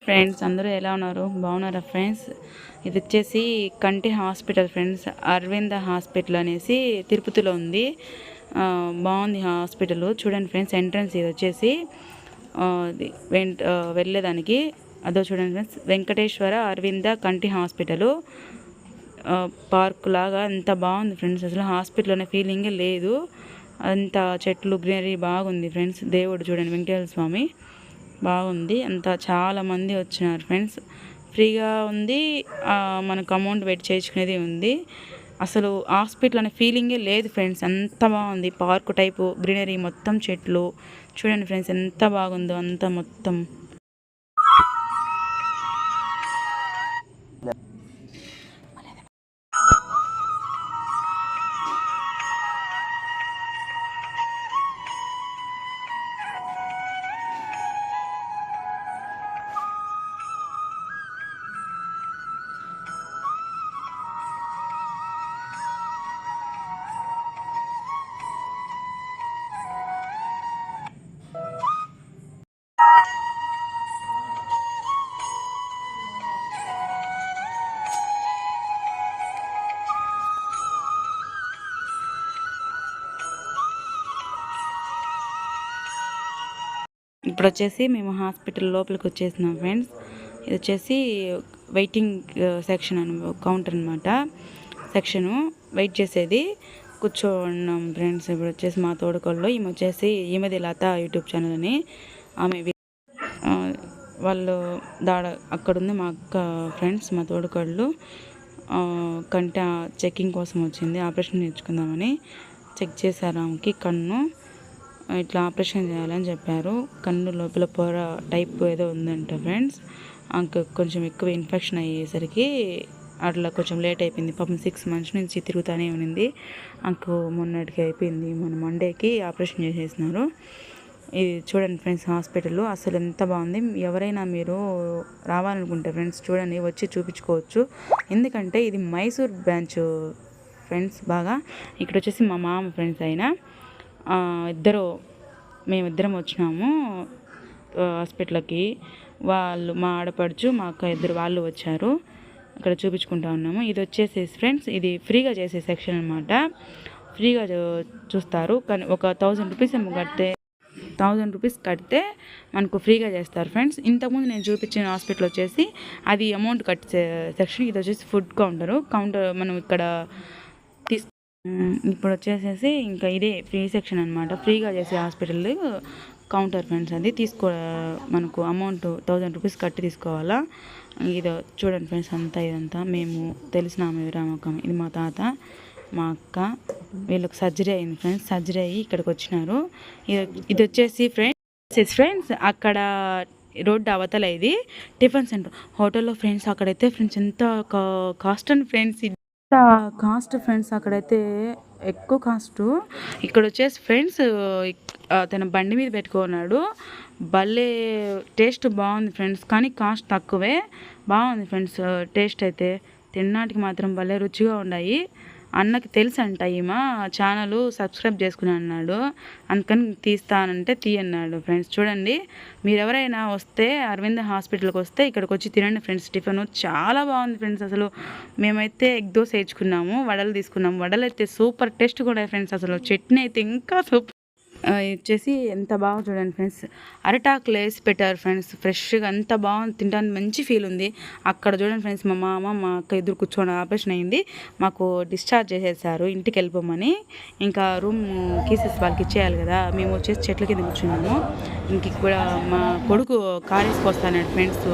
Friends అందరూ ఎలా ఉన్నారు? బాగున్నారా ఫ్రెండ్స్? ఇది వచ్చేసి కంటి హాస్పిటల్ ఫ్రెండ్స్. అరవింద హాస్పిటల్ అనేసి తిరుపతిలో ఉంది. బాగుంది హాస్పిటల్. చూడండి ఫ్రెండ్స్, ఎంట్రన్స్ ఇది వచ్చేసి వెళ్ళేదానికి అదో చూడండి ఫ్రెండ్స్, వెంకటేశ్వర అరవింద కంటి హాస్పిటల్. పార్క్ లాగా ఎంత బాగుంది ఫ్రెండ్స్. అసలు హాస్పిటల్ అనే ఫీలింగే లేదు. అంత చెట్లు గ్రీనరీ బాగుంది ఫ్రెండ్స్. దేవుడు చూడండి, వెంకటేశ్వర స్వామి బాగుంది. అంతా చాలామంది వచ్చినారు ఫ్రెండ్స్. ఫ్రీగా ఉంది, మనకు అమౌంట్ పెట్టి చేయించుకునేది ఉంది. అసలు హాస్పిటల్ అనే ఫీలింగే లేదు ఫ్రెండ్స్. అంత బాగుంది. పార్క్ టైపు గ్రీనరీ, మొత్తం చెట్లు చూడండి ఫ్రెండ్స్ ఎంత బాగుందో అంతా మొత్తం. ఇప్పుడు వచ్చేసి మేము హాస్పిటల్ లోపలికి వచ్చేసినాం ఫ్రెండ్స్. ఇది వచ్చేసి వెయిటింగ్ సెక్షన్ కౌంటర్ అనమాట. సెక్షను వెయిట్ చేసేది, కూర్చోన్నాం ఫ్రెండ్స్. ఇప్పుడు వచ్చేసి మా తోడుకోళ్ళు, ఈమె వచ్చేసి ఈమెది లత యూట్యూబ్ ఛానల్ అని. ఆమె వాళ్ళు అక్కడ ఉంది మా అక్క ఫ్రెండ్స్, మా తోడుకోళ్ళు. కంట చెకింగ్ కోసం వచ్చింది, ఆపరేషన్ నేర్చుకుందామని. చెక్ చేశారు ఆమెకి కన్ను. ఇట్లా ఆపరేషన్ చేయాలని చెప్పారు. కన్ను లోపల పొర టైప్ ఏదో ఉందంట ఫ్రెండ్స్. కొంచెం ఎక్కువ ఇన్ఫెక్షన్ అయ్యేసరికి అట్లా కొంచెం లేట్ అయిపోయింది. పాపం 6 months నుంచి తిరుగుతూనే ఉన్నింది. మొన్నటికి అయిపోయింది. మొన్న మండేకి ఆపరేషన్ చేసేసినారు. ఇది చూడండి ఫ్రెండ్స్ హాస్పిటల్ అసలు ఎంత బాగుంది. ఎవరైనా మీరు రావాలనుకుంటే ఫ్రెండ్స్ చూడండి, వచ్చి చూపించుకోవచ్చు. ఎందుకంటే ఇది మైసూర్ బ్రాంచ్ ఫ్రెండ్స్. బాగా ఇక్కడ వచ్చేసి మా మామ ఫ్రెండ్స్ అయినా మేమిద్దరం వచ్చినాము హాస్పిటల్కి. మా ఆడపడుచు, మా అక్క ఇద్దరు వాళ్ళు వచ్చారు. ఇక్కడ చూపించుకుంటా ఉన్నాము. ఇది వచ్చేసి ఫ్రెండ్స్, ఇది ఫ్రీగా చేసే సెక్షన్ అనమాట. ఫ్రీగా చూస్తారు. కానీ ఒక 1000 రూపీస్ ఏమో కడితే 1000 రూపీస్ కడితే మనకు ఫ్రీగా చేస్తారు ఫ్రెండ్స్. ఇంతకుముందు నేను చూపించిన హాస్పిటల్ వచ్చేసి అది అమౌంట్ కట్టే సెక్షన్. ఇది వచ్చేసి ఫుడ్ కౌంటర్ మనం ఇక్కడ ఇప్పుడు వచ్చేసేసి ఇంకా ఇదే ఫ్రీ సెక్షన్ అనమాట. ఫ్రీగా చేసే హాస్పిటల్ కౌంటర్ ఫ్రెండ్స్. అది మనకు అమౌంట్ 1000 రూపీస్ కట్టి తీసుకోవాలా. ఇది చూడండి ఫ్రెండ్స్ అంతా ఇదంతా మేము తెలిసిన ఆమె రామకం. ఇది మా తాత, మా అక్క. వీళ్ళకి సర్జరీ అయింది ఫ్రెండ్స్. సర్జరీ అయ్యి ఇక్కడికి వచ్చినారు. ఇది వచ్చేసి ఫ్రెండ్స్ అక్కడ రోడ్డు అవతల ఇది టిఫిన్ సెంటర్ హోటల్లో ఫ్రెండ్స్. అక్కడైతే ఫ్రెండ్స్ ఎంత cost and friends, cost friends అక్కడైతే ఎక్కువ కాస్ట్. ఇక్కడ వచ్చేసి ఫ్రెండ్స్ తన బండి మీద పెట్టుకున్నాడు. భలే టేస్ట్ బాగుంది ఫ్రెండ్స్, కానీ కాస్ట్ తక్కువే. బాగుంది ఫ్రెండ్స్ టేస్ట్ అయితే. తిన్నాటికి మాత్రం భలే రుచిగా ఉన్నాయి. అన్నకి తెలుసు అంట ఈమె ఛానల్ సబ్స్క్రైబ్ చేసుకుని అన్నాడు. అందుకని తీస్తానంటే తీయన్నాడు ఫ్రెండ్స్. చూడండి, మీరు ఎవరైనా వస్తే అరవింద హాస్పిటల్కి వస్తే ఇక్కడికి వచ్చి తినండి ఫ్రెండ్స్. టిఫిన్ చాలా బాగుంది ఫ్రెండ్స్. అసలు మేమైతే ఎగ్ దోశ వేయించుకున్నాము, వడలు తీసుకున్నాము. వడలు అయితే సూపర్ టేస్ట్ కూడా ఫ్రెండ్స్. అసలు చట్నీ అయితే ఇంకా సూపర్. వచ్చేసి ఎంత బాగా చూడండి ఫ్రెండ్స్, అరటాకులు వేసి పెట్టారు ఫ్రెండ్స్. ఫ్రెష్గా అంత బాగుంది, తింటానికి మంచి ఫీల్ ఉంది. అక్కడ చూడండి ఫ్రెండ్స్, మా మామ మా అక్క ఇద్దరు కూర్చొని ఆపరేషన్ అయింది. మాకు డిశ్చార్జ్ చేసేసారు ఇంటికి వెళ్ళిపోమని. ఇంకా రూమ్ కీసెస్ వాళ్ళకి ఇచ్చేయాలి కదా. మేము వచ్చేసి చెట్ల కింద కూర్చున్నాము. ఇంక కూడా మా కొడుకు కార్ వేసుకొస్తానండి ఫ్రెండ్స్.